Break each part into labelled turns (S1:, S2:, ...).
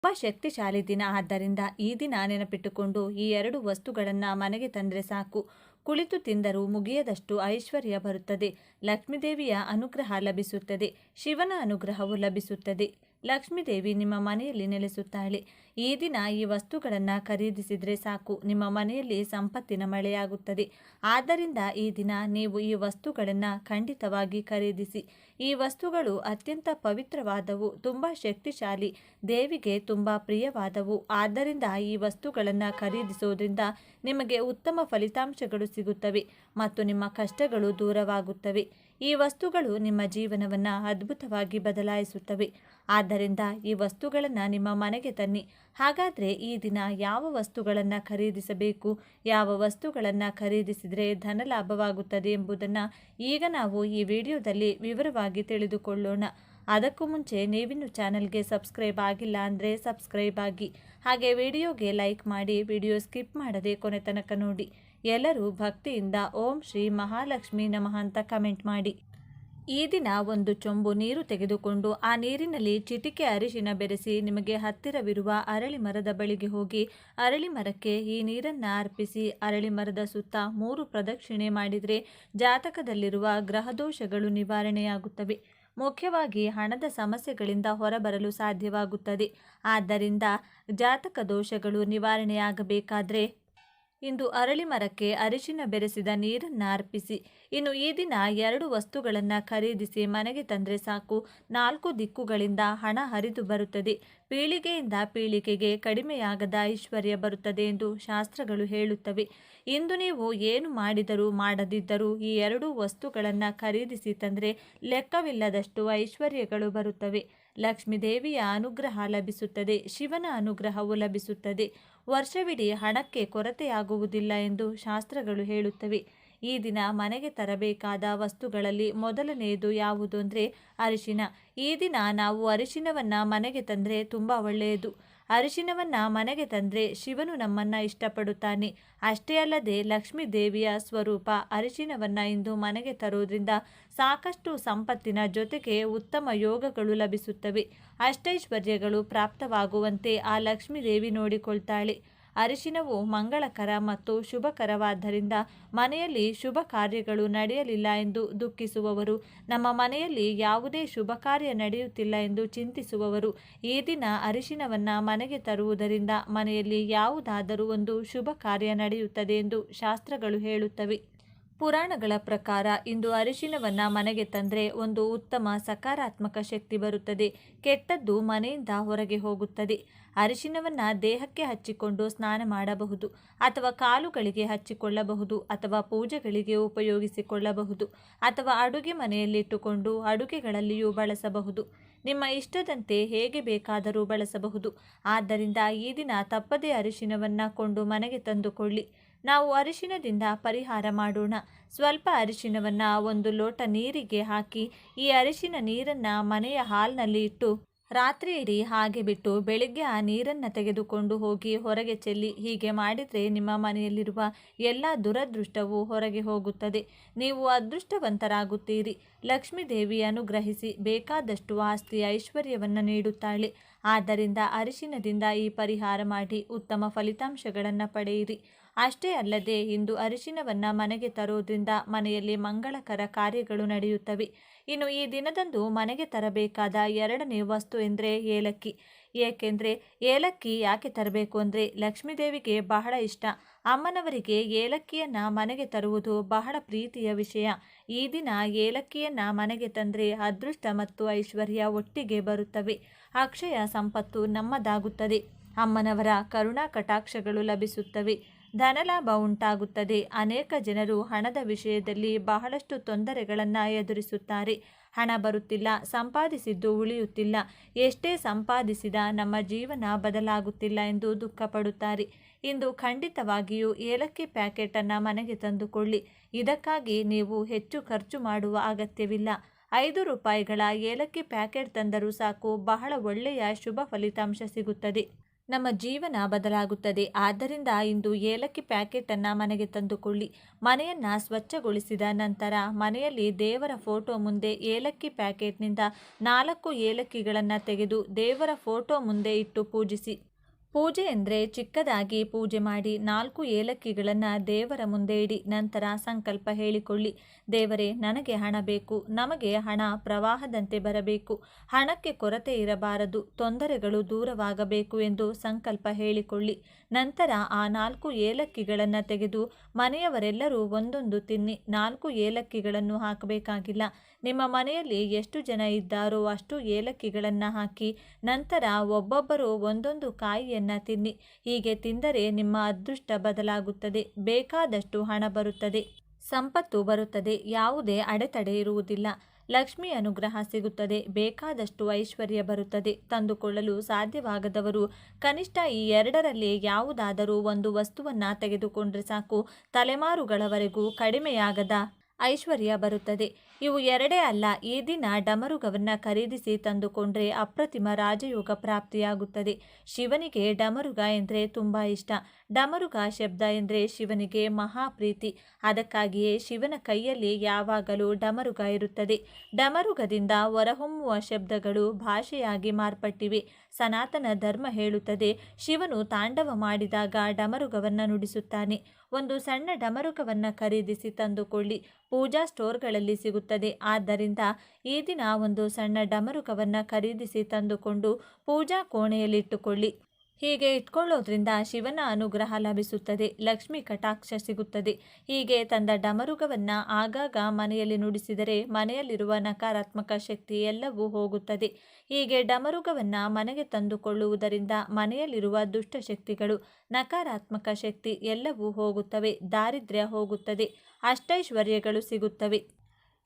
S1: ತುಂಬ ಶಕ್ತಿಶಾಲಿ ದಿನ. ಆದ್ದರಿಂದ ಈ ದಿನ ನೆನಪಿಟ್ಟುಕೊಂಡು ಈ ಎರಡು ವಸ್ತುಗಳನ್ನು ಮನೆಗೆ ತಂದರೆ ಸಾಕು. ಕುಳಿತು ತಿಂದರೂ ಮುಗಿಯದಷ್ಟು ಐಶ್ವರ್ಯ ಬರುತ್ತದೆ. ಲಕ್ಷ್ಮೀದೇವಿಯ ಅನುಗ್ರಹ ಲಭಿಸುತ್ತದೆ. ಶಿವನ ಅನುಗ್ರಹವು ಲಭಿಸುತ್ತದೆ. ಲಕ್ಷ್ಮೀದೇವಿ ನಿಮ್ಮ ಮನೆಯಲ್ಲಿ ನೆಲೆಸುತ್ತಾಳೆ. ಈ ದಿನ ಈ ವಸ್ತುಗಳನ್ನು ಖರೀದಿಸಿದರೆ ಸಾಕು, ನಿಮ್ಮ ಮನೆಯಲ್ಲಿ ಸಂಪತ್ತಿನ ಮಳೆಯಾಗುತ್ತದೆ. ಆದ್ದರಿಂದ ಈ ದಿನ ನೀವು ಈ ವಸ್ತುಗಳನ್ನು ಖಂಡಿತವಾಗಿ ಖರೀದಿಸಿ. ಈ ವಸ್ತುಗಳು ಅತ್ಯಂತ ಪವಿತ್ರವಾದವು, ತುಂಬ ಶಕ್ತಿಶಾಲಿ, ದೇವಿಗೆ ತುಂಬ ಪ್ರಿಯವಾದವು. ಆದ್ದರಿಂದ ಈ ವಸ್ತುಗಳನ್ನು ಖರೀದಿಸೋದ್ರಿಂದ ನಿಮಗೆ ಉತ್ತಮ ಫಲಿತಾಂಶಗಳು ಸಿಗುತ್ತವೆ ಮತ್ತು ನಿಮ್ಮ ಕಷ್ಟಗಳು ದೂರವಾಗುತ್ತವೆ. ಈ ವಸ್ತುಗಳು ನಿಮ್ಮ ಜೀವನವನ್ನು ಅದ್ಭುತವಾಗಿ ಬದಲಾಯಿಸುತ್ತವೆ. ಆದ್ದರಿಂದ ಈ ವಸ್ತುಗಳನ್ನು ನಿಮ್ಮ ಮನೆಗೆ ತನ್ನಿ. ಹಾಗಾದರೆ ಈ ದಿನ ಯಾವ ವಸ್ತುಗಳನ್ನು ಖರೀದಿಸಬೇಕು, ಯಾವ ವಸ್ತುಗಳನ್ನು ಖರೀದಿಸಿದರೆ ಧನ ಲಾಭವಾಗುತ್ತದೆ ಎಂಬುದನ್ನು ಈಗ ನಾವು ಈ ವಿಡಿಯೋದಲ್ಲಿ ವಿವರವಾಗಿ ತಿಳಿದುಕೊಳ್ಳೋಣ. ಅದಕ್ಕೂ ಮುಂಚೆ ನೀವಿನ್ನು ಚಾನಲ್ಗೆ ಸಬ್ಸ್ಕ್ರೈಬ್ ಆಗಿಲ್ಲ ಅಂದರೆ ಸಬ್ಸ್ಕ್ರೈಬ್ ಆಗಿ, ಹಾಗೆ ವಿಡಿಯೋಗೆ ಲೈಕ್ ಮಾಡಿ, ವಿಡಿಯೋ ಸ್ಕಿಪ್ ಮಾಡದೆ ಕೊನೆ ತನಕ ನೋಡಿ. ಎಲ್ಲರೂ ಭಕ್ತಿಯಿಂದ ಓಂ ಶ್ರೀ ಮಹಾಲಕ್ಷ್ಮಿ ನಮಃ ಅಂತ ಕಮೆಂಟ್ ಮಾಡಿ. ಈ ದಿನ ಒಂದು ಚೊಂಬು ನೀರು ತೆಗೆದುಕೊಂಡು ಆ ನೀರಿನಲ್ಲಿ ಚಿಟಿಕೆ ಅರಿಶಿನ ಬೆರೆಸಿ ನಿಮಗೆ ಹತ್ತಿರವಿರುವ ಅರಳಿ ಮರದ ಬಳಿಗೆ ಹೋಗಿ ಅರಳಿ ಮರಕ್ಕೆ ಈ ನೀರನ್ನು ಅರ್ಪಿಸಿ ಅರಳಿ ಮರದ ಸುತ್ತ 3 ಪ್ರದಕ್ಷಿಣೆ ಮಾಡಿದರೆ ಜಾತಕದಲ್ಲಿರುವ ಗ್ರಹದೋಷಗಳು ನಿವಾರಣೆಯಾಗುತ್ತವೆ. ಮುಖ್ಯವಾಗಿ ಹಣದ ಸಮಸ್ಯೆಗಳಿಂದ ಹೊರಬರಲು ಸಾಧ್ಯವಾಗುತ್ತದೆ. ಆದ್ದರಿಂದ ಜಾತಕ ದೋಷಗಳು ನಿವಾರಣೆಯಾಗಬೇಕಾದ್ರೆ ಇಂದು ಅರಳಿ ಮರಕ್ಕೆ ಅರಿಶಿನ ಬೆರೆಸಿದ ನೀರನ್ನು ಅರ್ಪಿಸಿ. ಇನ್ನು ಈ ದಿನ 2 ವಸ್ತುಗಳನ್ನು ಖರೀದಿಸಿ ಮನೆಗೆ ತಂದರೆ ಸಾಕು. 4 ದಿಕ್ಕುಗಳಿಂದ ಹಣ ಹರಿದು ಬರುತ್ತದೆ. ಪೀಳಿಗೆಯಿಂದ ಪೀಳಿಗೆಗೆ ಕಡಿಮೆಯಾಗದ ಐಶ್ವರ್ಯ ಬರುತ್ತದೆ ಎಂದು ಶಾಸ್ತ್ರಗಳು ಹೇಳುತ್ತವೆ. ಇಂದು ನೀವು ಏನು ಮಾಡಿದರೂ ಮಾಡದಿದ್ದರೂ ಈ 2 ವಸ್ತುಗಳನ್ನು ಖರೀದಿಸಿ ತಂದರೆ ಲೆಕ್ಕವಿಲ್ಲದಷ್ಟು ಐಶ್ವರ್ಯಗಳು ಬರುತ್ತವೆ. ಲಕ್ಷ್ಮೀದೇವಿಯ ಅನುಗ್ರಹ ಲಭಿಸುತ್ತದೆ. ಶಿವನ ಅನುಗ್ರಹವು ಲಭಿಸುತ್ತದೆ. ವರ್ಷವಿಡೀ ಹಣಕ್ಕೆ ಕೊರತೆಯಾಗುವುದಿಲ್ಲ ಎಂದು ಶಾಸ್ತ್ರಗಳು ಹೇಳುತ್ತವೆ. ಈ ದಿನ ಮನೆಗೆ ತರಬೇಕಾದ ವಸ್ತುಗಳಲ್ಲಿ ಮೊದಲನೆಯದು ಯಾವುದು ಅಂದರೆ ಅರಿಶಿನ. ಈ ದಿನ ನಾವು ಅರಿಶಿನವನ್ನು ಮನೆಗೆ ತಂದರೆ ತುಂಬ ಒಳ್ಳೆಯದು. ಅರಿಶಿನವನ್ನು ಮನೆಗೆ ತಂದರೆ ಶಿವನು ನಮ್ಮನ್ನು ಇಷ್ಟಪಡುತ್ತಾನೆ. ಅಷ್ಟೇ ಅಲ್ಲದೆ ಲಕ್ಷ್ಮೀ ದೇವಿಯ ಸ್ವರೂಪ. ಅರಿಶಿನವನ್ನು ಇಂದು ಮನೆಗೆ ತರೋದ್ರಿಂದ ಸಾಕಷ್ಟು ಸಂಪತ್ತಿನ ಜೊತೆಗೆ ಉತ್ತಮ ಯೋಗಗಳು ಲಭಿಸುತ್ತವೆ. ಅಷ್ಟೈಶ್ವರ್ಯಗಳು ಪ್ರಾಪ್ತವಾಗುವಂತೆ ಆ ಲಕ್ಷ್ಮೀ ದೇವಿ ನೋಡಿಕೊಳ್ತಾಳೆ. ಅರಿಶಿನವು ಮಂಗಳಕರ ಮತ್ತು ಶುಭಕರವಾದ್ದರಿಂದ ಮನೆಯಲ್ಲಿ ಶುಭ ಕಾರ್ಯಗಳು ನಡೆಯಲಿಲ್ಲ ಎಂದು ದುಃಖಿಸುವವರು, ನಮ್ಮ ಮನೆಯಲ್ಲಿ ಯಾವುದೇ ಶುಭ ಕಾರ್ಯ ನಡೆಯುತ್ತಿಲ್ಲ ಎಂದು ಚಿಂತಿಸುವವರು ಈ ದಿನ ಅರಿಶಿನವನ್ನು ಮನೆಗೆ ತರುವುದರಿಂದ ಮನೆಯಲ್ಲಿ ಯಾವುದಾದರೂ ಒಂದು ಶುಭ ಕಾರ್ಯ ನಡೆಯುತ್ತದೆ ಎಂದು ಶಾಸ್ತ್ರಗಳು ಹೇಳುತ್ತವೆ. ಪುರಾಣಗಳ ಪ್ರಕಾರ ಇಂದು ಅರಿಶಿನವನ್ನು ಮನೆಗೆ ತಂದರೆ ಒಂದು ಉತ್ತಮ ಸಕಾರಾತ್ಮಕ ಶಕ್ತಿ ಬರುತ್ತದೆ. ಕೆಟ್ಟದ್ದು ಮನೆಯಿಂದ ಹೊರಗೆ ಹೋಗುತ್ತದೆ. ಅರಿಶಿನವನ್ನು ದೇಹಕ್ಕೆ ಹಚ್ಚಿಕೊಂಡು ಸ್ನಾನ ಮಾಡಬಹುದು, ಅಥವಾ ಕಾಲುಗಳಿಗೆ ಹಚ್ಚಿಕೊಳ್ಳಬಹುದು, ಅಥವಾ ಪೂಜೆಗಳಿಗೆ ಉಪಯೋಗಿಸಿಕೊಳ್ಳಬಹುದು, ಅಥವಾ ಅಡುಗೆ ಮನೆಯಲ್ಲಿಟ್ಟುಕೊಂಡು ಅಡುಗೆಗಳಲ್ಲಿಯೂ ಬಳಸಬಹುದು. ನಿಮ್ಮ ಇಷ್ಟದಂತೆ ಹೇಗೆ ಬೇಕಾದರೂ ಬಳಸಬಹುದು. ಆದ್ದರಿಂದ ಈ ದಿನ ತಪ್ಪದೇ ಅರಿಶಿನವನ್ನು ಕೊಂಡು ಮನೆಗೆ ತಂದುಕೊಳ್ಳಿ. ನಾವು ಅರಿಶಿನದಿಂದ ಪರಿಹಾರ ಮಾಡೋಣ. ಸ್ವಲ್ಪ ಅರಿಶಿನವನ್ನು 1 ಲೋಟ ನೀರಿಗೆ ಹಾಕಿ ಈ ಅರಿಶಿನ ನೀರನ್ನು ಮನೆಯ ಹಾಲ್ನಲ್ಲಿ ಇಟ್ಟು ರಾತ್ರಿ ಇಡೀ ಹಾಗೆ ಬಿಟ್ಟು ಬೆಳಿಗ್ಗೆ ಆ ನೀರನ್ನು ತೆಗೆದುಕೊಂಡು ಹೋಗಿ ಹೊರಗೆ ಚೆಲ್ಲಿ. ಹೀಗೆ ಮಾಡಿದರೆ ನಿಮ್ಮ ಮನೆಯಲ್ಲಿರುವ ಎಲ್ಲ ದುರದೃಷ್ಟವೂ ಹೊರಗೆ ಹೋಗುತ್ತದೆ. ನೀವು ಅದೃಷ್ಟವಂತರಾಗುತ್ತೀರಿ. ಲಕ್ಷ್ಮೀ ದೇವಿ ಅನುಗ್ರಹಿಸಿ ಬೇಕಾದಷ್ಟು ಆಸ್ತಿ ಐಶ್ವರ್ಯವನ್ನು ನೀಡುತ್ತಾಳೆ. ಆದ್ದರಿಂದ ಅರಿಶಿನದಿಂದ ಈ ಪರಿಹಾರ ಮಾಡಿ ಉತ್ತಮ ಫಲಿತಾಂಶಗಳನ್ನು ಪಡೆಯಿರಿ. ಅಷ್ಟೇ ಅಲ್ಲದೆ ಇಂದು ಅರಿಶಿನವನ್ನು ಮನೆಗೆ ತರೋದ್ರಿಂದ ಮನೆಯಲ್ಲಿ ಮಂಗಳಕರ ಕಾರ್ಯಗಳು ನಡೆಯುತ್ತವೆ. ಇನ್ನು ಈ ದಿನದಂದು ಮನೆಗೆ ತರಬೇಕಾದ 2ನೇ ವಸ್ತು ಎಂದರೆ ಏಲಕ್ಕಿ. ಏಕೆಂದರೆ ಏಲಕ್ಕಿ ಯಾಕೆ ತರಬೇಕು ಅಂದರೆ ಲಕ್ಷ್ಮೀದೇವಿಗೆ ಬಹಳ ಇಷ್ಟ. ಅಮ್ಮನವರಿಗೆ ಏಲಕ್ಕಿಯನ್ನು ಮನೆಗೆ ತರುವುದು ಬಹಳ ಪ್ರೀತಿಯ ವಿಷಯ. ಈ ದಿನ ಏಲಕ್ಕಿಯನ್ನು ಮನೆಗೆ ತಂದರೆ ಅದೃಷ್ಟ ಮತ್ತು ಐಶ್ವರ್ಯ ಒಟ್ಟಿಗೆ ಬರುತ್ತವೆ. ಅಕ್ಷಯ ಸಂಪತ್ತು ನಮ್ಮದಾಗುತ್ತದೆ. ಅಮ್ಮನವರ ಕರುಣಾ ಕಟಾಕ್ಷಗಳು ಲಭಿಸುತ್ತವೆ. ಧನಲಾಭ ಉಂಟಾಗುತ್ತದೆ. ಅನೇಕ ಜನರು ಹಣದ ವಿಷಯದಲ್ಲಿ ಬಹಳಷ್ಟು ತೊಂದರೆಗಳನ್ನು ಎದುರಿಸುತ್ತಾರೆ. ಹಣ ಬರುತ್ತಿಲ್ಲ, ಸಂಪಾದಿಸಿದ್ದು ಉಳಿಯುತ್ತಿಲ್ಲ, ಎಷ್ಟೇ ಸಂಪಾದಿಸಿದ ನಮ್ಮ ಜೀವನ ಬದಲಾಗುತ್ತಿಲ್ಲ ಎಂದು ದುಃಖಪಡುತ್ತಾರೆ. ಇಂದು ಖಂಡಿತವಾಗಿಯೂ ಏಲಕ್ಕಿ ಪ್ಯಾಕೆಟನ್ನು ಮನೆಗೆ ತಂದುಕೊಳ್ಳಿ. ಇದಕ್ಕಾಗಿ ನೀವು ಹೆಚ್ಚು ಖರ್ಚು ಮಾಡುವ ಅಗತ್ಯವಿಲ್ಲ. 5 ರೂಪಾಯಿಗಳ ಏಲಕ್ಕಿ ಪ್ಯಾಕೆಟ್ ತಂದರೂ ಸಾಕು, ಬಹಳ ಒಳ್ಳೆಯ ಶುಭ ಫಲಿತಾಂಶ ಸಿಗುತ್ತದೆ. ನಮ್ಮ ಜೀವನ ಬದಲಾಗುತ್ತದೆ. ಆದ್ದರಿಂದ ಇಂದು ಏಲಕ್ಕಿ ಪ್ಯಾಕೆಟನ್ನು ಮನೆಗೆ ತಂದುಕೊಳ್ಳಿ. ಮನೆಯನ್ನು ಸ್ವಚ್ಛಗೊಳಿಸಿದ ನಂತರ ಮನೆಯಲ್ಲಿ ದೇವರ ಫೋಟೋ ಮುಂದೆ ಏಲಕ್ಕಿ ಪ್ಯಾಕೆಟ್ನಿಂದ 4 ಏಲಕ್ಕಿಗಳನ್ನು ತೆಗೆದು ದೇವರ ಫೋಟೋ ಮುಂದೆ ಇಟ್ಟು ಪೂಜಿಸಿ. ಪೂಜೆ ಎಂದರೆ ಚಿಕ್ಕದಾಗಿ ಪೂಜೆ ಮಾಡಿ 4 ಏಲಕ್ಕಿಗಳನ್ನು ದೇವರ ಮುಂದೆ ಇಡಿ. ನಂತರ ಸಂಕಲ್ಪ ಹೇಳಿಕೊಳ್ಳಿ. ದೇವರೇ, ನನಗೆ ಹಣ ಬೇಕು. ನಮಗೆ ಹಣ ಪ್ರವಾಹದಂತೆ ಬರಬೇಕು. ಹಣಕ್ಕೆ ಕೊರತೆ ಇರಬಾರದು. ತೊಂದರೆಗಳು ದೂರವಾಗಬೇಕು ಎಂದು ಸಂಕಲ್ಪ ಹೇಳಿಕೊಳ್ಳಿ. ನಂತರ ಆ 4 ಏಲಕ್ಕಿಗಳನ್ನು ತೆಗೆದು ಮನೆಯವರೆಲ್ಲರೂ ಒಂದೊಂದು ತಿನ್ನಿ. 4 ಏಲಕ್ಕಿಗಳನ್ನು ಹಾಕಬೇಕಾಗಿಲ್ಲ. ನಿಮ್ಮ ಮನೆಯಲ್ಲಿ ಎಷ್ಟು ಜನ ಇದ್ದಾರೋ ಅಷ್ಟು ಏಲಕ್ಕಿಗಳನ್ನು ಹಾಕಿ ನಂತರ ಒಬ್ಬೊಬ್ಬರು ಒಂದೊಂದು ಕಾಯಿಯನ್ನು ತಿನ್ನಿ. ಹೀಗೆ ತಿಂದರೆ ನಿಮ್ಮ ಅದೃಷ್ಟ ಬದಲಾಗುತ್ತದೆ. ಬೇಕಾದಷ್ಟು ಹಣ ಬರುತ್ತದೆ, ಸಂಪತ್ತು ಬರುತ್ತದೆ. ಯಾವುದೇ ಅಡೆತಡೆ ಇರುವುದಿಲ್ಲ. ಲಕ್ಷ್ಮಿ ಅನುಗ್ರಹ ಸಿಗುತ್ತದೆ. ಬೇಕಾದಷ್ಟು ಐಶ್ವರ್ಯ ಬರುತ್ತದೆ. ತಂದುಕೊಳ್ಳಲು ಸಾಧ್ಯವಾಗದವರು ಕನಿಷ್ಠ ಈ 2ರಲ್ಲಿ ಯಾವುದಾದರೂ ಒಂದು ವಸ್ತುವನ್ನು ತೆಗೆದುಕೊಂಡ್ರೆ ಸಾಕು. ತಲೆಮಾರುಗಳವರೆಗೂ ಕಡಿಮೆಯಾಗದ ಐಶ್ವರ್ಯ ಬರುತ್ತದೆ. ಇವು 2 ಅಲ್ಲ. ಈ ದಿನ ಡಮರುಗವನ್ನು ಖರೀದಿಸಿ ತಂದುಕೊಂಡ್ರೆ ಅಪ್ರತಿಮ ರಾಜಯೋಗ ಪ್ರಾಪ್ತಿಯಾಗುತ್ತದೆ. ಶಿವನಿಗೆ ಡಮರುಗ ಎಂದರೆ ತುಂಬ ಇಷ್ಟ. ಡಮರುಗ ಶಬ್ದ ಎಂದರೆ ಶಿವನಿಗೆ ಮಹಾಪ್ರೀತಿ. ಅದಕ್ಕಾಗಿಯೇ ಶಿವನ ಕೈಯಲ್ಲಿ ಯಾವಾಗಲೂ ಡಮರುಗ ಇರುತ್ತದೆ. ಡಮರುಗದಿಂದ ಹೊರಹೊಮ್ಮುವ ಶಬ್ದಗಳು ಭಾಷೆಯಾಗಿ ಮಾರ್ಪಟ್ಟಿವೆ. ಸನಾತನ ಧರ್ಮ ಹೇಳುತ್ತದೆ, ಶಿವನು ತಾಂಡವ ಮಾಡಿದಾಗ ಡಮರುಗವನ್ನು ನುಡಿಸುತ್ತಾನೆ. ಒಂದು ಸಣ್ಣ ಡಮರುಗವನ್ನು ಖರೀದಿಸಿ ತಂದುಕೊಳ್ಳಿ. ಪೂಜಾ ಸ್ಟೋರ್ಗಳಲ್ಲಿ ಸಿಗುತ್ತದೆ. ಆದ್ದರಿಂದ ಈ ದಿನ ಒಂದು ಸಣ್ಣ ಡಮರುಗವನ್ನು ಖರೀದಿಸಿ ತಂದುಕೊಂಡು ಪೂಜಾ ಕೋಣೆಯಲ್ಲಿಟ್ಟುಕೊಳ್ಳಿ. ಹೀಗೆ ಇಟ್ಕೊಳ್ಳೋದ್ರಿಂದ ಶಿವನ ಅನುಗ್ರಹ ಲಭಿಸುತ್ತದೆ. ಲಕ್ಷ್ಮಿ ಕಟಾಕ್ಷ ಸಿಗುತ್ತದೆ. ಹೀಗೆ ತಂದ ಡಮರುಗವನ್ನು ಆಗಾಗ ಮನೆಯಲ್ಲಿ ನುಡಿಸಿದರೆ ಮನೆಯಲ್ಲಿರುವ ನಕಾರಾತ್ಮಕ ಶಕ್ತಿ ಎಲ್ಲವೂ ಹೋಗುತ್ತದೆ. ಹೀಗೆ ಡಮರುಗವನ್ನು ಮನೆಗೆ ತಂದುಕೊಳ್ಳುವುದರಿಂದ ಮನೆಯಲ್ಲಿರುವ ದುಷ್ಟಶಕ್ತಿಗಳು, ನಕಾರಾತ್ಮಕ ಶಕ್ತಿ ಎಲ್ಲವೂ ಹೋಗುತ್ತವೆ. ದಾರಿದ್ರ್ಯ ಹೋಗುತ್ತದೆ. ಅಷ್ಟೈಶ್ವರ್ಯಗಳು ಸಿಗುತ್ತವೆ.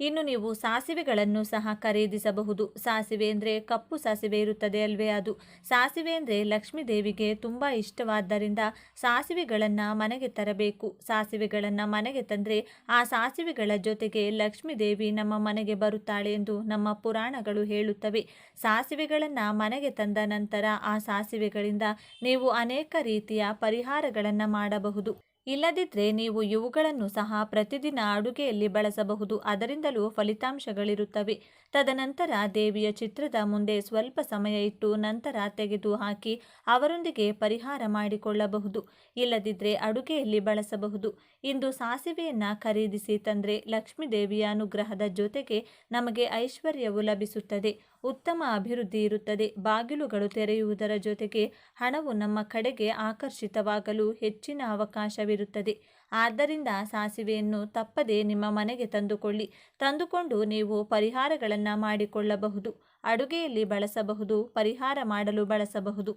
S1: ಇನ್ನು ನೀವು ಸಾಸಿವೆಗಳನ್ನು ಸಹ ಖರೀದಿಸಬಹುದು. ಸಾಸಿವೆ ಅಂದರೆ ಕಪ್ಪು ಸಾಸಿವೆ ಇರುತ್ತದೆ ಅಲ್ವೇ, ಅದು. ಸಾಸಿವೆ ಅಂದರೆ ಲಕ್ಷ್ಮೀ ದೇವಿಗೆ ತುಂಬ ಇಷ್ಟವಾದ್ದರಿಂದ ಸಾಸಿವೆಗಳನ್ನು ಮನೆಗೆ ತರಬೇಕು. ಸಾಸಿವೆಗಳನ್ನು ಮನೆಗೆ ತಂದರೆ ಆ ಸಾಸಿವೆಗಳ ಜೊತೆಗೆ ಲಕ್ಷ್ಮೀ ದೇವಿ ನಮ್ಮ ಮನೆಗೆ ಬರುತ್ತಾಳೆ ಎಂದು ನಮ್ಮ ಪುರಾಣಗಳು ಹೇಳುತ್ತವೆ. ಸಾಸಿವೆಗಳನ್ನು ಮನೆಗೆ ತಂದ ನಂತರ ಆ ಸಾಸಿವೆಗಳಿಂದ ನೀವು ಅನೇಕ ರೀತಿಯ ಪರಿಹಾರಗಳನ್ನು ಮಾಡಬಹುದು. ಇಲ್ಲದಿದ್ದರೆ ನೀವು ಇವುಗಳನ್ನು ಸಹ ಪ್ರತಿದಿನ ಅಡುಗೆಯಲ್ಲಿ ಬಳಸಬಹುದು. ಅದರಿಂದಲೂ ಫಲಿತಾಂಶಗಳಿರುತ್ತವೆ. ತದನಂತರ ದೇವಿಯ ಚಿತ್ರದ ಮುಂದೆ ಸ್ವಲ್ಪ ಸಮಯ ಇಟ್ಟು ನಂತರ ತೆಗೆದು ಹಾಕಿ ಅವರೊಂದಿಗೆ ಪರಿಹಾರ ಮಾಡಿಕೊಳ್ಳಬಹುದು. ಇಲ್ಲದಿದ್ದರೆ ಅಡುಗೆಯಲ್ಲಿ ಬಳಸಬಹುದು. ಇಂದು ಸಾಸಿವೆಯನ್ನು ಖರೀದಿಸಿ ತಂದರೆ ಲಕ್ಷ್ಮೀ ದೇವಿಯ ಅನುಗ್ರಹದ ಜೊತೆಗೆ ನಮಗೆ ಐಶ್ವರ್ಯವು ಲಭಿಸುತ್ತದೆ. ಉತ್ತಮ ಅಭಿವೃದ್ಧಿ ಇರುತ್ತದೆ. ಬಾಗಿಲುಗಳು ತೆರೆಯುವುದರ ಜೊತೆಗೆ ಹಣವು ನಮ್ಮ ಕಡೆಗೆ ಆಕರ್ಷಿತವಾಗಲು ಹೆಚ್ಚಿನ ಅವಕಾಶವಿರುತ್ತದೆ. ಆದ್ದರಿಂದ ಸಾಸಿವೆಯನ್ನು ತಪ್ಪದೆ ನಿಮ್ಮ ಮನೆಗೆ ತಂದುಕೊಂಡು ನೀವು ಪರಿಹಾರಗಳನ್ನು ಮಾಡಿಕೊಳ್ಳಬಹುದು. ಅಡುಗೆಯಲ್ಲಿ ಬಳಸಬಹುದು. ಪರಿಹಾರ ಮಾಡಲು ಬಳಸಬಹುದು.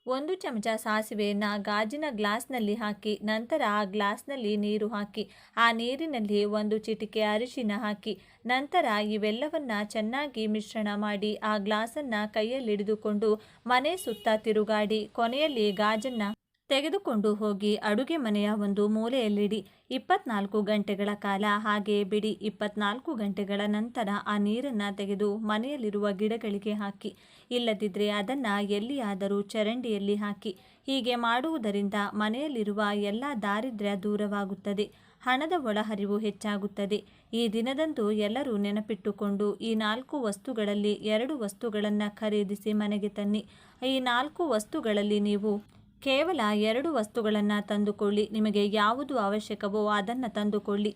S1: 1 ಚಮಚ ಸಾಸಿವೆಯನ್ನು ಗಾಜಿನ ಗ್ಲಾಸ್ನಲ್ಲಿ ಹಾಕಿ ನಂತರ ಆ ಗ್ಲಾಸ್ನಲ್ಲಿ ನೀರು ಹಾಕಿ ಆ ನೀರಿನಲ್ಲಿ 1 ಚಿಟಿಕೆ ಅರಿಶಿನ ಹಾಕಿ ನಂತರ ಇವೆಲ್ಲವನ್ನು ಚೆನ್ನಾಗಿ ಮಿಶ್ರಣ ಮಾಡಿ ಆ ಗ್ಲಾಸನ್ನು ಕೈಯಲ್ಲಿಡಿದುಕೊಂಡು ಮನೆ ಸುತ್ತ ತಿರುಗಾಡಿ ಕೊನೆಯಲ್ಲಿ ಗಾಜನ್ನು ತೆಗೆದುಕೊಂಡು ಹೋಗಿ ಅಡುಗೆ ಮನೆಯ ಒಂದು ಮೂಲೆಯಲ್ಲಿಡಿ. 24 ಗಂಟೆಗಳ ಕಾಲ ಹಾಗೆಯೇ ಬಿಡಿ. 24 ಗಂಟೆಗಳ ನಂತರ ಆ ನೀರನ್ನು ತೆಗೆದು ಮನೆಯಲ್ಲಿರುವ ಗಿಡಗಳಿಗೆ ಹಾಕಿ. ಇಲ್ಲದಿದ್ದರೆ ಅದನ್ನು ಎಲ್ಲಿಯಾದರೂ ಚರಂಡಿಯಲ್ಲಿ ಹಾಕಿ. ಹೀಗೆ ಮಾಡುವುದರಿಂದ ಮನೆಯಲ್ಲಿರುವ ಎಲ್ಲ ದಾರಿದ್ರ್ಯ ದೂರವಾಗುತ್ತದೆ. ಹಣದ ಒಳಹರಿವು ಹೆಚ್ಚಾಗುತ್ತದೆ. ಈ ದಿನದಂದು ಎಲ್ಲರೂ ನೆನಪಿಟ್ಟುಕೊಂಡು ಈ 4 ವಸ್ತುಗಳಲ್ಲಿ 2 ವಸ್ತುಗಳನ್ನು ಖರೀದಿಸಿ ಮನೆಗೆ ತನ್ನಿ. ಈ 4 ವಸ್ತುಗಳಲ್ಲಿ ನೀವು ಕೇವಲ 2 ವಸ್ತುಗಳನ್ನು ತಂದುಕೊಳ್ಳಿ. ನಿಮಗೆ ಯಾವುದು ಅವಶ್ಯಕವೋ ಅದನ್ನು ತಂದುಕೊಳ್ಳಿ.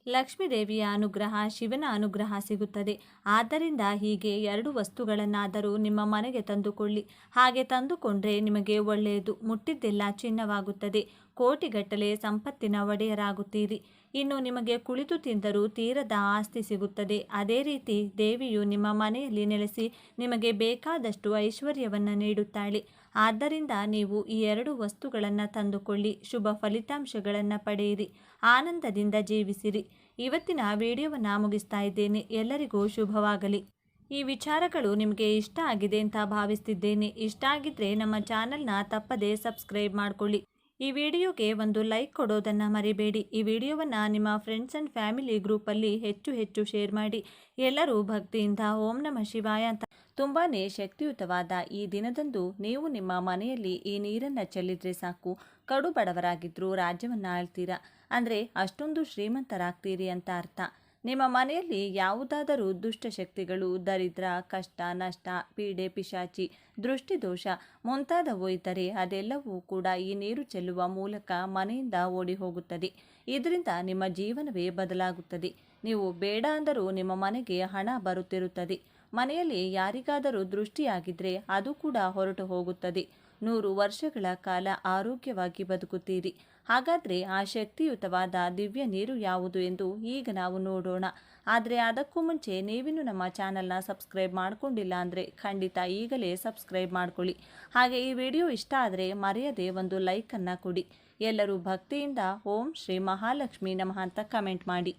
S1: ಲಕ್ಷ್ಮೀ ದೇವಿಯ ಅನುಗ್ರಹ, ಶಿವನ ಅನುಗ್ರಹ ಸಿಗುತ್ತದೆ. ಆದ್ದರಿಂದ ಹೀಗೆ 2 ವಸ್ತುಗಳನ್ನಾದರೂ ನಿಮ್ಮ ಮನೆಗೆ ತಂದುಕೊಳ್ಳಿ. ಹಾಗೆ ತಂದುಕೊಂಡ್ರೆ ನಿಮಗೆ ಒಳ್ಳೆಯದು. ಮುಟ್ಟಿದ್ದೆಲ್ಲ ಚಿನ್ನವಾಗುತ್ತದೆ. ಕೋಟಿಗಟ್ಟಲೆ ಸಂಪತ್ತಿನ ಒಡೆಯರಾಗುತ್ತೀರಿ. ಇನ್ನು ನಿಮಗೆ ಕುಳಿತು ತಿಂದರೂ ತೀರದ ಆಸ್ತಿ ಸಿಗುತ್ತದೆ. ಅದೇ ರೀತಿ ದೇವಿಯು ನಿಮ್ಮ ಮನೆಯಲ್ಲಿ ನೆಲೆಸಿ ನಿಮಗೆ ಬೇಕಾದಷ್ಟು ಐಶ್ವರ್ಯವನ್ನು ನೀಡುತ್ತಾಳೆ. ಆದ್ದರಿಂದ ನೀವು ಈ 2 ವಸ್ತುಗಳನ್ನು ತಂದುಕೊಳ್ಳಿ. ಶುಭ ಫಲಿತಾಂಶಗಳನ್ನು ಪಡೆಯಿರಿ. ಆನಂದದಿಂದ ಜೀವಿಸಿರಿ. ಇವತ್ತಿನ ವಿಡಿಯೋವನ್ನು ಮುಗಿಸ್ತಾ ಇದ್ದೇನೆ. ಎಲ್ಲರಿಗೂ ಶುಭವಾಗಲಿ. ಈ ವಿಚಾರಗಳು ನಿಮಗೆ ಇಷ್ಟ ಆಗಿದೆ ಅಂತ ಭಾವಿಸ್ತಿದ್ದೇನೆ. ಇಷ್ಟ ಆಗಿದ್ದರೆ ನಮ್ಮ ಚಾನಲ್ನ ತಪ್ಪದೇ ಸಬ್ಸ್ಕ್ರೈಬ್ ಮಾಡಿಕೊಳ್ಳಿ. ಈ ವಿಡಿಯೋಗೆ ಒಂದು ಲೈಕ್ ಕೊಡೋದನ್ನು ಮರಿಬೇಡಿ. ಈ ವಿಡಿಯೋವನ್ನು ನಿಮ್ಮ ಫ್ರೆಂಡ್ಸ್ ಆ್ಯಂಡ್ ಫ್ಯಾಮಿಲಿ ಗ್ರೂಪಲ್ಲಿ ಹೆಚ್ಚು ಶೇರ್ ಮಾಡಿ. ಎಲ್ಲರೂ ಭಕ್ತಿಯಿಂದ ಓಂ ನಮಃ ಶಿವಾಯ ಅಂತ ತುಂಬಾ ಶಕ್ತಿಯುತವಾದ ಈ ದಿನದಂದು ನೀವು ನಿಮ್ಮ ಮನೆಯಲ್ಲಿ ಈ ನೀರನ್ನು ಚೆಲ್ಲಿದ್ರೆ ಸಾಕು, ಕಡು ಬಡವರಾಗಿದ್ದರೂ ರಾಜ್ಯವನ್ನು ಆಳ್ತೀರಾ, ಅಂದರೆ ಅಷ್ಟೊಂದು ಶ್ರೀಮಂತರಾಗ್ತೀರಿ ಅಂತ ಅರ್ಥ. ನಿಮ್ಮ ಮನೆಯಲ್ಲಿ ಯಾವುದಾದರೂ ದುಷ್ಟಶಕ್ತಿಗಳು, ದರಿದ್ರ, ಕಷ್ಟ, ನಷ್ಟ, ಪೀಡೆ, ಪಿಶಾಚಿ, ದೃಷ್ಟಿದೋಷ ಮುಂತಾದವು ಇದ್ದರೆ ಅದೆಲ್ಲವೂ ಕೂಡ ಈ ನೀರು ಚೆಲ್ಲುವ ಮೂಲಕ ಮನೆಯಿಂದ ಓಡಿ ಹೋಗುತ್ತದೆ. ಇದರಿಂದ ನಿಮ್ಮ ಜೀವನವೇ ಬದಲಾಗುತ್ತದೆ. ನೀವು ಬೇಡ ಅಂದರೂ ನಿಮ್ಮ ಮನೆಗೆ ಹಣ ಬರುತ್ತಿರುತ್ತದೆ. ಮನೆಯಲ್ಲಿ ಯಾರಿಗಾದರೂ ದೃಷ್ಟಿಯಾಗಿದ್ದರೆ ಅದು ಕೂಡ ಹೊರಟು ಹೋಗುತ್ತದೆ. 100 ವರ್ಷಗಳ ಕಾಲ ಆರೋಗ್ಯವಾಗಿ ಬದುಕುತ್ತೀರಿ. ಹಾಗಾದರೆ ಆ ಶಕ್ತಿಯುತವಾದ ದಿವ್ಯ ನೀರು ಯಾವುದು ಎಂದು ಈಗ ನಾವು ನೋಡೋಣ. ಆದರೆ ಅದಕ್ಕೂ ಮುಂಚೆ ನೀವಿನ್ನೂ ನಮ್ಮ ಚಾನಲ್ನ ಸಬ್ಸ್ಕ್ರೈಬ್ ಮಾಡಿಕೊಂಡಿಲ್ಲ ಅಂದರೆ ಖಂಡಿತ ಈಗಲೇ ಸಬ್ಸ್ಕ್ರೈಬ್ ಮಾಡ್ಕೊಳ್ಳಿ. ಹಾಗೆ ಈ ವಿಡಿಯೋ ಇಷ್ಟ ಆದರೆ ಮರೆಯದೆ ಒಂದು ಲೈಕನ್ನು ಕೊಡಿ. ಎಲ್ಲರೂ ಭಕ್ತಿಯಿಂದ ಓಂ ಶ್ರೀ ಮಹಾಲಕ್ಷ್ಮಿ ನಮಃ ಅಂತ ಕಮೆಂಟ್ ಮಾಡಿ.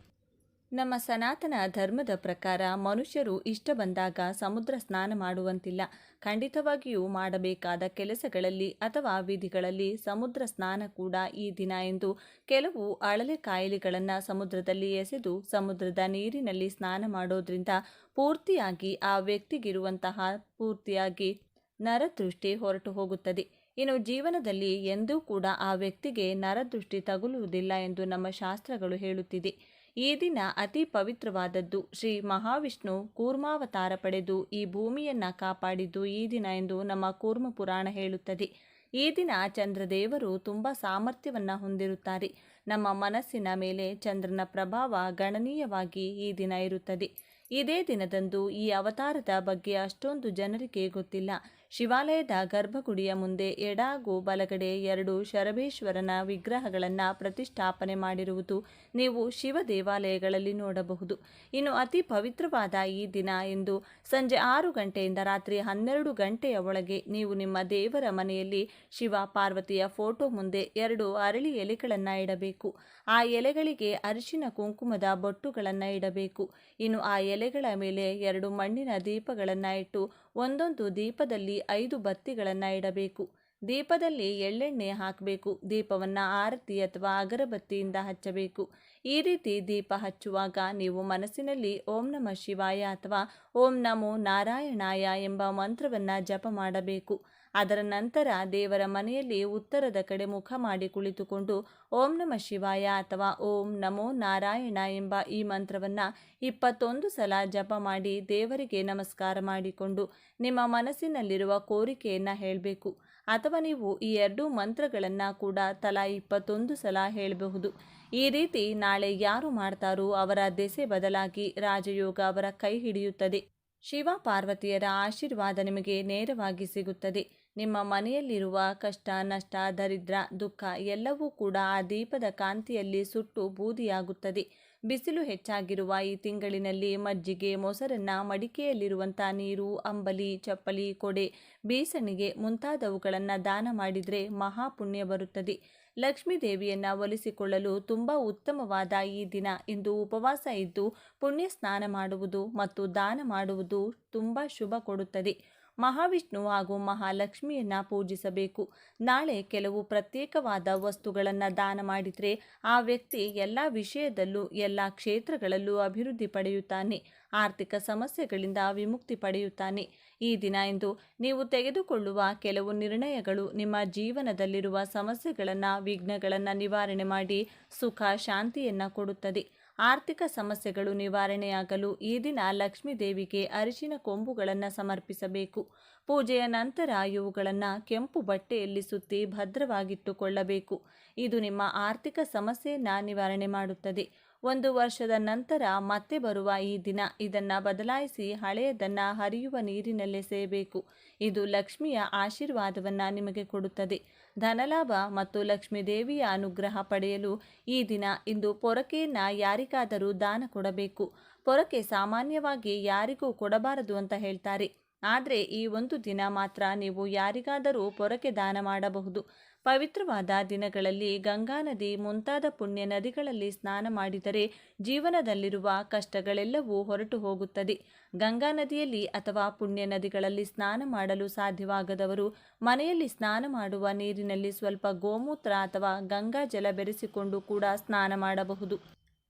S1: ನಮ್ಮ ಸನಾತನ ಧರ್ಮದ ಪ್ರಕಾರ ಮನುಷ್ಯರು ಇಷ್ಟ ಬಂದಾಗ ಸಮುದ್ರ ಸ್ನಾನ ಮಾಡುವಂತಿಲ್ಲ. ಖಂಡಿತವಾಗಿಯೂ ಮಾಡಬೇಕಾದ ಕೆಲಸಗಳಲ್ಲಿ ಅಥವಾ ವಿಧಿಗಳಲ್ಲಿ ಸಮುದ್ರ ಸ್ನಾನ ಕೂಡ ಈ ದಿನ ಎಂದು ಕೆಲವು ಅಳಲೆ ಕಾಯಿಲೆಗಳನ್ನು ಸಮುದ್ರದಲ್ಲಿ ಎಸೆದು ಸಮುದ್ರದ ನೀರಿನಲ್ಲಿ ಸ್ನಾನ ಮಾಡೋದ್ರಿಂದ ಪೂರ್ತಿಯಾಗಿ ಆ ವ್ಯಕ್ತಿಗಿರುವಂತಹ ಪೂರ್ತಿಯಾಗಿ ನರದೃಷ್ಟಿ ಹೊರಟು ಹೋಗುತ್ತದೆ. ಇನ್ನು ಜೀವನದಲ್ಲಿ ಎಂದೂ ಕೂಡ ಆ ವ್ಯಕ್ತಿಗೆ ನರದೃಷ್ಟಿ ತಗುಲುವುದಿಲ್ಲ ಎಂದು ನಮ್ಮ ಶಾಸ್ತ್ರಗಳು ಹೇಳುತ್ತಿದೆ. ಈ ದಿನ ಅತಿ ಪವಿತ್ರವಾದದ್ದು. ಶ್ರೀ ಮಹಾವಿಷ್ಣು ಕೂರ್ಮಾವತಾರ ಪಡೆದು ಈ ಭೂಮಿಯನ್ನು ಕಾಪಾಡಿದ್ದು ಈ ದಿನ ಎಂದು ನಮ್ಮ ಕೂರ್ಮ ಪುರಾಣ ಹೇಳುತ್ತದೆ. ಈ ದಿನ ಚಂದ್ರದೇವರು ತುಂಬ ಸಾಮರ್ಥ್ಯವನ್ನು ಹೊಂದಿರುತ್ತಾರೆ. ನಮ್ಮ ಮನಸ್ಸಿನ ಮೇಲೆ ಚಂದ್ರನ ಪ್ರಭಾವ ಗಣನೀಯವಾಗಿ ಈ ದಿನ ಇರುತ್ತದೆ. ಇದೇ ದಿನದಂದು ಈ ಅವತಾರದ ಬಗ್ಗೆ ಅಷ್ಟೊಂದು ಜನರಿಗೆ ಗೊತ್ತಿಲ್ಲ. ಶಿವಾಲಯದ ಗರ್ಭಗುಡಿಯ ಮುಂದೆ ಎಡ ಹಾಗೂ ಬಲಗಡೆ 2 ಶರಬೇಶ್ವರನ ವಿಗ್ರಹಗಳನ್ನು ಪ್ರತಿಷ್ಠಾಪನೆ ಮಾಡಿರುವುದು ನೀವು ಶಿವ ದೇವಾಲಯಗಳಲ್ಲಿ ನೋಡಬಹುದು. ಇನ್ನು ಅತಿ ಪವಿತ್ರವಾದ ಈ ದಿನ ಎಂದು ಸಂಜೆ 6 ಗಂಟೆಯಿಂದ ರಾತ್ರಿ 12 ಗಂಟೆಯ ಒಳಗೆ ನೀವು ನಿಮ್ಮ ದೇವರ ಮನೆಯಲ್ಲಿ ಶಿವ ಪಾರ್ವತಿಯ ಫೋಟೋ ಮುಂದೆ 2 ಅರಳಿ ಎಲೆಗಳನ್ನು ಇಡಬೇಕು. ಆ ಎಲೆಗಳಿಗೆ ಅರಿಶಿನ ಕುಂಕುಮದ ಬೊಟ್ಟುಗಳನ್ನು ಇಡಬೇಕು. ಇನ್ನು ಆ ಎಲೆಗಳ ಮೇಲೆ 2 ಮಣ್ಣಿನ ದೀಪಗಳನ್ನು ಇಟ್ಟು ಒಂದೊಂದು ದೀಪದಲ್ಲಿ 5 ಬತ್ತಿಗಳನ್ನು ಇಡಬೇಕು. ದೀಪದಲ್ಲಿ ಎಳ್ಳೆಣ್ಣೆ ಹಾಕಬೇಕು. ದೀಪವನ್ನು ಆರತಿ ಅಥವಾ ಅಗರಬತ್ತಿಯಿಂದ ಹಚ್ಚಬೇಕು. ಈ ರೀತಿ ದೀಪ ಹಚ್ಚುವಾಗ ನೀವು ಮನಸ್ಸಿನಲ್ಲಿ ಓಂ ನಮಃ ಶಿವಾಯ ಅಥವಾ ಓಂ ನಮೋ ನಾರಾಯಣಾಯ ಎಂಬ ಮಂತ್ರವನ್ನು ಜಪ ಮಾಡಬೇಕು. ಅದರ ನಂತರ ದೇವರ ಮನೆಯಲ್ಲಿ ಉತ್ತರದ ಕಡೆ ಮುಖ ಮಾಡಿ ಕುಳಿತುಕೊಂಡು ಓಂ ನಮಃ ಶಿವಾಯ ಅಥವಾ ಓಂ ನಮೋ ನಾರಾಯಣ ಎಂಬ ಈ ಮಂತ್ರವನ್ನು 21 ಸಲ ಜಪ ಮಾಡಿ ದೇವರಿಗೆ ನಮಸ್ಕಾರ ಮಾಡಿಕೊಂಡು ನಿಮ್ಮ ಮನಸ್ಸಿನಲ್ಲಿರುವ ಕೋರಿಕೆಯನ್ನು ಹೇಳಬೇಕು. ಅಥವಾ ನೀವು ಈ 2 ಮಂತ್ರಗಳನ್ನು ಕೂಡ ತಲಾ 21 ಸಲ ಹೇಳಬಹುದು. ಈ ರೀತಿ ನಾಳೆ ಯಾರು ಮಾಡ್ತಾರೋ ಅವರ ದೆಸೆ ಬದಲಾಗಿ ರಾಜಯೋಗ ಅವರ ಕೈ ಹಿಡಿಯುತ್ತದೆ. ಶಿವ ಪಾರ್ವತಿಯರ ಆಶೀರ್ವಾದ ನಿಮಗೆ ನೇರವಾಗಿ ಸಿಗುತ್ತದೆ. ನಿಮ್ಮ ಮನೆಯಲ್ಲಿರುವ ಕಷ್ಟ, ನಷ್ಟ, ದರಿದ್ರ, ದುಃಖ ಎಲ್ಲವೂ ಕೂಡ ಆ ದೀಪದ ಕಾಂತಿಯಲ್ಲಿ ಸುಟ್ಟು ಬೂದಿಯಾಗುತ್ತದೆ. ಬಿಸಿಲು ಹೆಚ್ಚಾಗಿರುವ ಈ ತಿಂಗಳಿನಲ್ಲಿ ಮಜ್ಜಿಗೆ, ಮೊಸರನ್ನ, ಮಡಿಕೆಯಲ್ಲಿರುವಂಥ ನೀರು, ಅಂಬಲಿ, ಚಪ್ಪಲಿ, ಕೊಡೆ, ಬೀಸಣಿಗೆ ಮುಂತಾದವುಗಳನ್ನು ದಾನ ಮಾಡಿದರೆ ಮಹಾಪುಣ್ಯ ಬರುತ್ತದೆ. ಲಕ್ಷ್ಮೀ ದೇವಿಯನ್ನು ಒಲಿಸಿಕೊಳ್ಳಲು ತುಂಬ ಉತ್ತಮವಾದ ಈ ದಿನ ಇಂದು ಉಪವಾಸ ಇದ್ದು ಪುಣ್ಯ ಸ್ನಾನ ಮಾಡುವುದು ಮತ್ತು ದಾನ ಮಾಡುವುದು ತುಂಬ ಶುಭ ಕೊಡುತ್ತದೆ. ಮಹಾವಿಷ್ಣು ಹಾಗೂ ಮಹಾಲಕ್ಷ್ಮಿಯನ್ನು ಪೂಜಿಸಬೇಕು. ನಾಳೆ ಕೆಲವು ಪ್ರತ್ಯೇಕವಾದ ವಸ್ತುಗಳನ್ನು ದಾನ ಮಾಡಿದರೆ ಆ ವ್ಯಕ್ತಿ ಎಲ್ಲ ವಿಷಯದಲ್ಲೂ ಎಲ್ಲ ಕ್ಷೇತ್ರಗಳಲ್ಲೂ ಅಭಿವೃದ್ಧಿ ಪಡೆಯುತ್ತಾನೆ. ಆರ್ಥಿಕ ಸಮಸ್ಯೆಗಳಿಂದ ವಿಮುಕ್ತಿ ಪಡೆಯುತ್ತಾನೆ. ಈ ದಿನ ಇಂದು ನೀವು ತೆಗೆದುಕೊಳ್ಳುವ ಕೆಲವು ನಿರ್ಣಯಗಳು ನಿಮ್ಮ ಜೀವನದಲ್ಲಿರುವ ಸಮಸ್ಯೆಗಳನ್ನು, ವಿಘ್ನಗಳನ್ನು ನಿವಾರಣೆ ಮಾಡಿ ಸುಖ ಶಾಂತಿಯನ್ನು ಕೊಡುತ್ತದೆ. ಆರ್ಥಿಕ ಸಮಸ್ಯೆಗಳು ನಿವಾರಣೆಯಾಗಲು ಈ ದಿನ ಲಕ್ಷ್ಮೀ ದೇವಿಗೆ ಅರಿಶಿನ ಕೊಂಬುಗಳನ್ನು ಸಮರ್ಪಿಸಬೇಕು. ಪೂಜೆಯ ನಂತರ ಇವುಗಳನ್ನು ಕೆಂಪು ಬಟ್ಟೆಯಲ್ಲಿ ಸುತ್ತಿ ಭದ್ರವಾಗಿಟ್ಟುಕೊಳ್ಳಬೇಕು. ಇದು ನಿಮ್ಮ ಆರ್ಥಿಕ ಸಮಸ್ಯೆಯನ್ನು ನಿವಾರಣೆ ಮಾಡುತ್ತದೆ. 1 ವರ್ಷದ ನಂತರ ಮತ್ತೆ ಬರುವ ಈ ದಿನ ಇದನ್ನು ಬದಲಾಯಿಸಿ ಹಳೆಯದನ್ನು ಹರಿಯುವ ನೀರಿನಲ್ಲೆಸೆಯಬೇಕು. ಇದು ಲಕ್ಷ್ಮಿಯ ಆಶೀರ್ವಾದವನ್ನು ನಿಮಗೆ ಕೊಡುತ್ತದೆ. ಧನಲಾಭ ಮತ್ತು ಲಕ್ಷ್ಮೀ ದೇವಿಯ ಅನುಗ್ರಹ ಪಡೆಯಲು ಈ ದಿನ ಇಂದು ಪೊರಕೆಯನ್ನು ಯಾರಿಗಾದರೂ ದಾನ ಕೊಡಬೇಕು. ಪೊರಕೆ ಸಾಮಾನ್ಯವಾಗಿ ಯಾರಿಗೂ ಕೊಡಬಾರದು ಅಂತ ಹೇಳ್ತಾರೆ. ಆದರೆ ಈ ಒಂದು ದಿನ ಮಾತ್ರ ನೀವು ಯಾರಿಗಾದರೂ ಪೊರಕೆ ದಾನ ಮಾಡಬಹುದು. ಪವಿತ್ರವಾದ ದಿನಗಳಲ್ಲಿ ಗಂಗಾ ನದಿ ಮುಂತಾದ ಪುಣ್ಯ ನದಿಗಳಲ್ಲಿ ಸ್ನಾನ ಮಾಡಿದರೆ ಜೀವನದಲ್ಲಿರುವ ಕಷ್ಟಗಳೆಲ್ಲವೂ ಹೊರಟು ಹೋಗುತ್ತದೆ. ಗಂಗಾ ನದಿಯಲ್ಲಿ ಅಥವಾ ಪುಣ್ಯ ನದಿಗಳಲ್ಲಿ ಸ್ನಾನ ಮಾಡಲು ಸಾಧ್ಯವಾಗದವರು ಮನೆಯಲ್ಲಿ ಸ್ನಾನ ಮಾಡುವ ನೀರಿನಲ್ಲಿ ಸ್ವಲ್ಪ ಗೋಮೂತ್ರ ಅಥವಾ ಗಂಗಾ ಜಲ ಬೆರೆಸಿಕೊಂಡು ಕೂಡ ಸ್ನಾನ ಮಾಡಬಹುದು.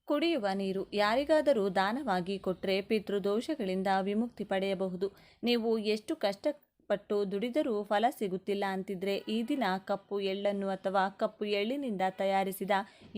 S1: ಕುಡಿಯುವ ನೀರು ಯಾರಿಗಾದರೂ ದಾನವಾಗಿ ಕೊಟ್ಟರೆ ಪಿತೃದೋಷಗಳಿಂದ ವಿಮುಕ್ತಿ ಪಡೆಯಬಹುದು. ನೀವು ಎಷ್ಟು ಕಷ್ಟಪಟ್ಟು ದುಡಿದರೂ ಫಲ ಸಿಗುತ್ತಿಲ್ಲ ಅಂತಿದ್ರೆ ಈ ದಿನ ಕಪ್ಪು ಎಳ್ಳನ್ನು ಅಥವಾ ಕಪ್ಪು ಎಳ್ಳಿನಿಂದ ತಯಾರಿಸಿದ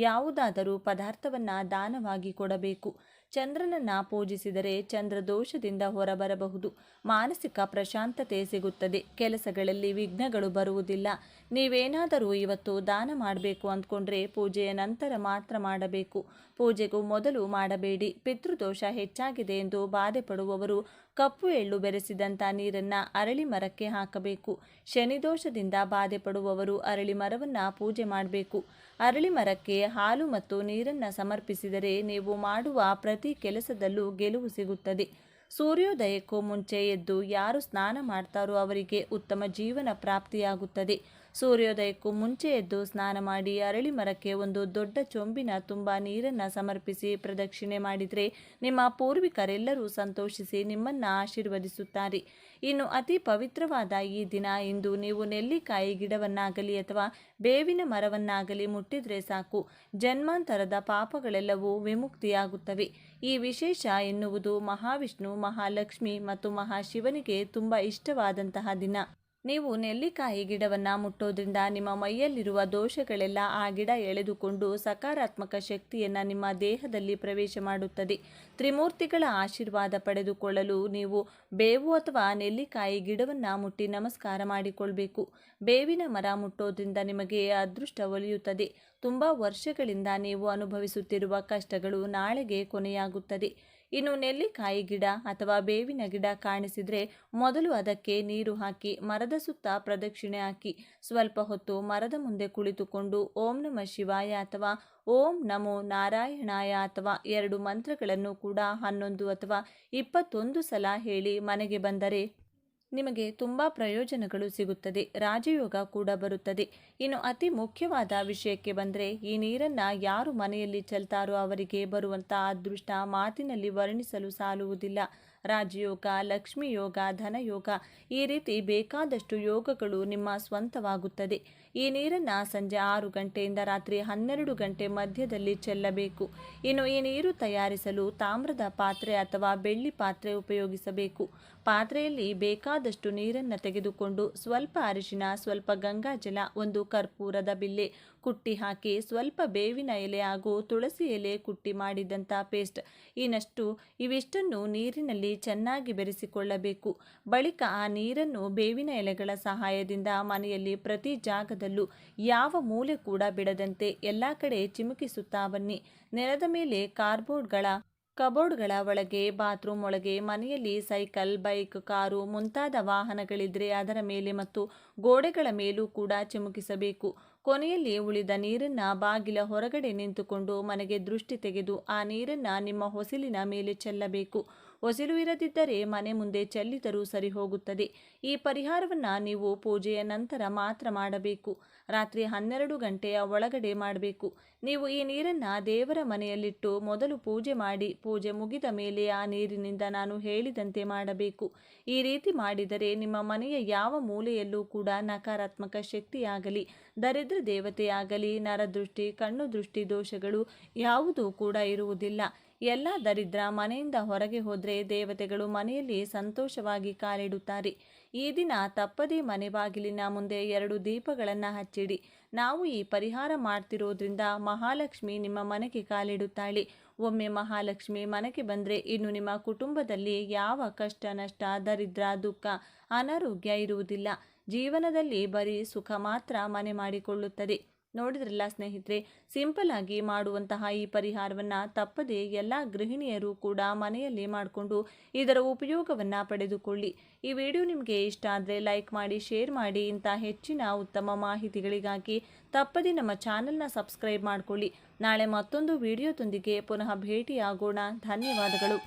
S1: ಯಾವುದಾದರೂ ಪದಾರ್ಥವನ್ನು ದಾನವಾಗಿ ಕೊಡಬೇಕು. ಚಂದ್ರನನ್ನ ಪೂಜಿಸಿದರೆ ಚಂದ್ರ ದೋಷದಿಂದ ಹೊರಬರಬಹುದು. ಮಾನಸಿಕ ಪ್ರಶಾಂತತೆ ಸಿಗುತ್ತದೆ. ಕೆಲಸಗಳಲ್ಲಿ ವಿಘ್ನಗಳು ಬರುವುದಿಲ್ಲ. ನೀವೇನಾದರೂ ಇವತ್ತು ದಾನ ಮಾಡಬೇಕು ಅಂದ್ಕೊಂಡ್ರೆ ಪೂಜೆಯ ನಂತರ ಮಾತ್ರ ಮಾಡಬೇಕು. ಪೂಜೆಗೂ ಮೊದಲು ಮಾಡಬೇಡಿ. ಪಿತೃದೋಷ ಹೆಚ್ಚಾಗಿದೆ ಎಂದು ಬಾಧೆ ಪಡುವವರು ಕಪ್ಪು ಎಳ್ಳು ಬೆರೆಸಿದಂಥ ನೀರನ್ನು ಅರಳಿ ಮರಕ್ಕೆ ಹಾಕಬೇಕು. ಶನಿದೋಷದಿಂದ ಬಾಧೆ ಪಡುವವರು ಅರಳಿ ಮರವನ್ನು ಪೂಜೆ ಮಾಡಬೇಕು. ಅರಳಿ ಮರಕ್ಕೆ ಹಾಲು ಮತ್ತು ನೀರನ್ನು ಸಮರ್ಪಿಸಿದರೆ ನೀವು ಮಾಡುವ ಪ್ರತಿ ಕೆಲಸದಲ್ಲೂ ಗೆಲುವು ಸಿಗುತ್ತದೆ. ಸೂರ್ಯೋದಯಕ್ಕೂ ಮುಂಚೆ ಎದ್ದು ಯಾರು ಸ್ನಾನ ಮಾಡ್ತಾರೋ ಅವರಿಗೆ ಉತ್ತಮ ಜೀವನ ಪ್ರಾಪ್ತಿಯಾಗುತ್ತದೆ. ಸೂರ್ಯೋದಯಕ್ಕೂ ಮುಂಚೆ ಎದ್ದು ಸ್ನಾನ ಮಾಡಿ ಅರಳಿ ಮರಕ್ಕೆ ಒಂದು ದೊಡ್ಡ ಚೊಂಬಿನ ತುಂಬ ನೀರನ್ನು ಸಮರ್ಪಿಸಿ ಪ್ರದಕ್ಷಿಣೆ ಮಾಡಿದರೆ ನಿಮ್ಮ ಪೂರ್ವಿಕರೆಲ್ಲರೂ ಸಂತೋಷಿಸಿ ನಿಮ್ಮನ್ನು ಆಶೀರ್ವದಿಸುತ್ತಾರೆ. ಇನ್ನು ಅತಿ ಪವಿತ್ರವಾದ ಈ ದಿನ ಇಂದು ನೀವು ನೆಲ್ಲಿಕಾಯಿ ಗಿಡವನ್ನಾಗಲಿ ಅಥವಾ ಬೇವಿನ ಮರವನ್ನಾಗಲಿ ಮುಟ್ಟಿದರೆ ಸಾಕು, ಜನ್ಮಾಂತರದ ಪಾಪಗಳೆಲ್ಲವೂ ವಿಮುಕ್ತಿಯಾಗುತ್ತವೆ. ಈ ವಿಶೇಷ ಎನ್ನುವುದು ಮಹಾವಿಷ್ಣು, ಮಹಾಲಕ್ಷ್ಮಿ ಮತ್ತು ಮಹಾಶಿವನಿಗೆ ತುಂಬ ಇಷ್ಟವಾದಂತಹ ದಿನ. ನೀವು ನೆಲ್ಲಿಕಾಯಿ ಗಿಡವನ್ನು ಮುಟ್ಟೋದ್ರಿಂದ ನಿಮ್ಮ ಮೈಯಲ್ಲಿರುವ ದೋಷಗಳೆಲ್ಲ ಆ ಗಿಡ ಎಳೆದುಕೊಂಡು ಸಕಾರಾತ್ಮಕ ಶಕ್ತಿಯನ್ನು ನಿಮ್ಮ ದೇಹದಲ್ಲಿ ಪ್ರವೇಶ ಮಾಡುತ್ತದೆ. ತ್ರಿಮೂರ್ತಿಗಳ ಆಶೀರ್ವಾದ ಪಡೆದುಕೊಳ್ಳಲು ನೀವು ಬೇವು ಅಥವಾ ನೆಲ್ಲಿಕಾಯಿ ಗಿಡವನ್ನು ಮುಟ್ಟಿ ನಮಸ್ಕಾರ ಮಾಡಿಕೊಳ್ಬೇಕು. ಬೇವಿನ ಮರ ಮುಟ್ಟೋದ್ರಿಂದ ನಿಮಗೆ ಅದೃಷ್ಟ ಒಲಿಯುತ್ತದೆ. ತುಂಬ ವರ್ಷಗಳಿಂದ ನೀವು ಅನುಭವಿಸುತ್ತಿರುವ ಕಷ್ಟಗಳು ನಾಳೆಗೆ ಕೊನೆಯಾಗುತ್ತದೆ. ಇನ್ನು ನೆಲ್ಲಿಕಾಯಿ ಗಿಡ ಅಥವಾ ಬೇವಿನ ಗಿಡ ಕಾಣಿಸಿದರೆ ಮೊದಲು ಅದಕ್ಕೆ ನೀರು ಹಾಕಿ ಮರದ ಸುತ್ತ ಪ್ರದಕ್ಷಿಣೆ ಹಾಕಿ ಸ್ವಲ್ಪ ಹೊತ್ತು ಮರದ ಮುಂದೆ ಕುಳಿತುಕೊಂಡು ಓಂ ನಮಃ ಶಿವಾಯ ಅಥವಾ ಓಂ ನಮೋ ನಾರಾಯಣಾಯ ಅಥವಾ 2 ಮಂತ್ರಗಳನ್ನು ಕೂಡ 11 ಅಥವಾ 21 ಸಲ ಹೇಳಿ ಮನೆಗೆ ಬಂದರೆ ನಿಮಗೆ ತುಂಬ ಪ್ರಯೋಜನಗಳು ಸಿಗುತ್ತದೆ. ರಾಜಯೋಗ ಕೂಡ ಬರುತ್ತದೆ. ಇನ್ನು ಅತಿ ಮುಖ್ಯವಾದ ವಿಷಯಕ್ಕೆ ಬಂದರೆ ಈ ನೀರನ್ನು ಯಾರು ಮನೆಯಲ್ಲಿ ಚೆಲ್ತಾರೋ ಅವರಿಗೆ ಬರುವಂಥ ಅದೃಷ್ಟ ಮಾತಿನಲ್ಲಿ ವರ್ಣಿಸಲು ಸಾಲುವುದಿಲ್ಲ. ರಾಜಯೋಗ, ಲಕ್ಷ್ಮಿ ಯೋಗ, ಧನಯೋಗ, ಈ ರೀತಿ ಬೇಕಾದಷ್ಟು ಯೋಗಗಳು ನಿಮ್ಮ ಸ್ವಂತವಾಗುತ್ತದೆ. ಈ ನೀರನ್ನು ಸಂಜೆ 6 ಗಂಟೆಯಿಂದ ರಾತ್ರಿ 12 ಗಂಟೆ ಮಧ್ಯದಲ್ಲಿ ಚೆಲ್ಲಬೇಕು. ಇನ್ನು ಈ ನೀರು ತಯಾರಿಸಲು ತಾಮ್ರದ ಪಾತ್ರೆ ಅಥವಾ ಬೆಳ್ಳಿ ಪಾತ್ರೆ ಉಪಯೋಗಿಸಬೇಕು. ಪಾತ್ರೆಯಲ್ಲಿ ಬೇಕಾದಷ್ಟು ನೀರನ್ನು ತೆಗೆದುಕೊಂಡು ಸ್ವಲ್ಪ ಅರಿಶಿನ, ಸ್ವಲ್ಪ ಗಂಗಾಜಲ, ಒಂದು ಕರ್ಪೂರದ ಬಿಲ್ಲೆ ಕುಟ್ಟಿ ಹಾಕಿ ಸ್ವಲ್ಪ ಬೇವಿನ ಎಲೆ ಹಾಗೂ ತುಳಸಿ ಎಲೆ ಕುಟ್ಟಿ ಮಾಡಿದಂಥ ಪೇಸ್ಟ್ ಇವಿಷ್ಟನ್ನು ನೀರಿನಲ್ಲಿ ಚೆನ್ನಾಗಿ ಬೆರೆಸಿಕೊಳ್ಳಬೇಕು. ಬಳಿಕ ಆ ನೀರನ್ನು ಬೇವಿನ ಎಲೆಗಳ ಸಹಾಯದಿಂದ ಮನೆಯಲ್ಲಿ ಪ್ರತಿ ಜಾಗದಲ್ಲೂ ಯಾವ ಮೂಲೆ ಕೂಡ ಬಿಡದಂತೆ ಎಲ್ಲ ಕಡೆ ಚಿಮುಕಿಸುತ್ತಾ ಬನ್ನಿ. ನೆಲದ ಮೇಲೆ ಕಬೋರ್ಡ್ಗಳ ಒಳಗೆ, ಬಾತ್ರೂಮ್ ಒಳಗೆ, ಮನೆಯಲ್ಲಿ ಸೈಕಲ್, ಬೈಕ್, ಕಾರು ಮುಂತಾದ ವಾಹನಗಳಿದ್ರೆ ಅದರ ಮೇಲೆ ಮತ್ತು ಗೋಡೆಗಳ ಮೇಲೂ ಕೂಡ ಚಿಮುಕಿಸಬೇಕು. ಕೊನೆಯಲ್ಲಿ ಉಳಿದ ನೀರನ್ನು ಬಾಗಿಲ ಹೊರಗಡೆ ನಿಂತುಕೊಂಡು ಮನೆಗೆ ದೃಷ್ಟಿ ತೆಗೆದು ಆ ನೀರನ್ನು ನಿಮ್ಮ ಹೊಸಿಲಿನ ಮೇಲೆ ಚೆಲ್ಲಬೇಕು. ಹೊಸಿಲು ಇರದಿದ್ದರೆ ಮನೆ ಮುಂದೆ ಚೆಲ್ಲಿದರೂ ಸರಿ ಹೋಗುತ್ತದೆ. ಈ ಪರಿಹಾರವನ್ನು ನೀವು ಪೂಜೆಯ ನಂತರ ಮಾತ್ರ ಮಾಡಬೇಕು. ರಾತ್ರಿ 12 ಗಂಟೆಯ ಒಳಗಡೆ ಮಾಡಬೇಕು. ನೀವು ಈ ನೀರನ್ನು ದೇವರ ಮನೆಯಲ್ಲಿಟ್ಟು ಮೊದಲು ಪೂಜೆ ಮಾಡಿ ಪೂಜೆ ಮುಗಿದ ಮೇಲೆ ಆ ನೀರಿನಿಂದ ನಾನು ಹೇಳಿದಂತೆ ಮಾಡಬೇಕು. ಈ ರೀತಿ ಮಾಡಿದರೆ ನಿಮ್ಮ ಮನೆಯ ಯಾವ ಮೂಲೆಯಲ್ಲೂ ಕೂಡ ನಕಾರಾತ್ಮಕ ಶಕ್ತಿಯಾಗಲಿ, ದರಿದ್ರ ದೇವತೆಯಾಗಲಿ, ನರದೃಷ್ಟಿ, ಕಣ್ಣು ದೃಷ್ಟಿ ದೋಷಗಳು ಯಾವುದೂ ಕೂಡ ಇರುವುದಿಲ್ಲ. ಎಲ್ಲ ದರಿದ್ರ ಮನೆಯಿಂದ ಹೊರಗೆ ಹೋದರೆ ದೇವತೆಗಳು ಮನೆಯಲ್ಲಿ ಸಂತೋಷವಾಗಿ ಕಾಲಿಡುತ್ತಾರೆ. ಈ ದಿನ ತಪ್ಪದೇ ಮನೆ ಬಾಗಿಲಿನ ಮುಂದೆ 2 ದೀಪಗಳನ್ನು ಹಚ್ಚಿಡಿ. ನಾವು ಈ ಪರಿಹಾರ ಮಾಡ್ತಿರೋದ್ರಿಂದ ಮಹಾಲಕ್ಷ್ಮಿ ನಿಮ್ಮ ಮನೆಗೆ ಕಾಲಿಡುತ್ತಾಳೆ. ಒಮ್ಮೆ ಮಹಾಲಕ್ಷ್ಮಿ ಮನೆಗೆ ಬಂದರೆ ಇನ್ನು ನಿಮ್ಮ ಕುಟುಂಬದಲ್ಲಿ ಯಾವ ಕಷ್ಟ, ನಷ್ಟ, ದರಿದ್ರ, ದುಃಖ, ಅನಾರೋಗ್ಯ ಇರುವುದಿಲ್ಲ. ಜೀವನದಲ್ಲಿ ಬರೀ ಸುಖ ಮಾತ್ರ ಮನೆ ಮಾಡಿಕೊಳ್ಳುತ್ತದೆ. ನೋಡಿದ್ರಲ್ಲ ಸ್ನೇಹಿತರೆ, ಸಿಂಪಲ್ ಆಗಿ ಮಾಡುವಂತಹ ಈ ಪರಿಹಾರವನ್ನು ತಪ್ಪದೆ ಎಲ್ಲ ಗೃಹಿಣಿಯರು ಕೂಡ ಮನೆಯಲ್ಲಿ ಮಾಡಿಕೊಂಡು ಇದರ ಉಪಯೋಗವನ್ನು ಪಡೆದುಕೊಳ್ಳಿ. ಈ ವಿಡಿಯೋ ನಿಮಗೆ ಇಷ್ಟ ಆದರೆ ಲೈಕ್ ಮಾಡಿ, ಶೇರ್ ಮಾಡಿ. ಇಂಥ ಹೆಚ್ಚಿನ ಉತ್ತಮ ಮಾಹಿತಿಗಳಿಗಾಗಿ ತಪ್ಪದೆ ನಮ್ಮ ಚಾನಲ್ನ ಸಬ್ಸ್ಕ್ರೈಬ್ ಮಾಡಿಕೊಳ್ಳಿ. ನಾಳೆ ಮತ್ತೊಂದು ವಿಡಿಯೋದೊಂದಿಗೆ ಪುನಃ ಭೇಟಿಯಾಗೋಣ. ಧನ್ಯವಾದಗಳು.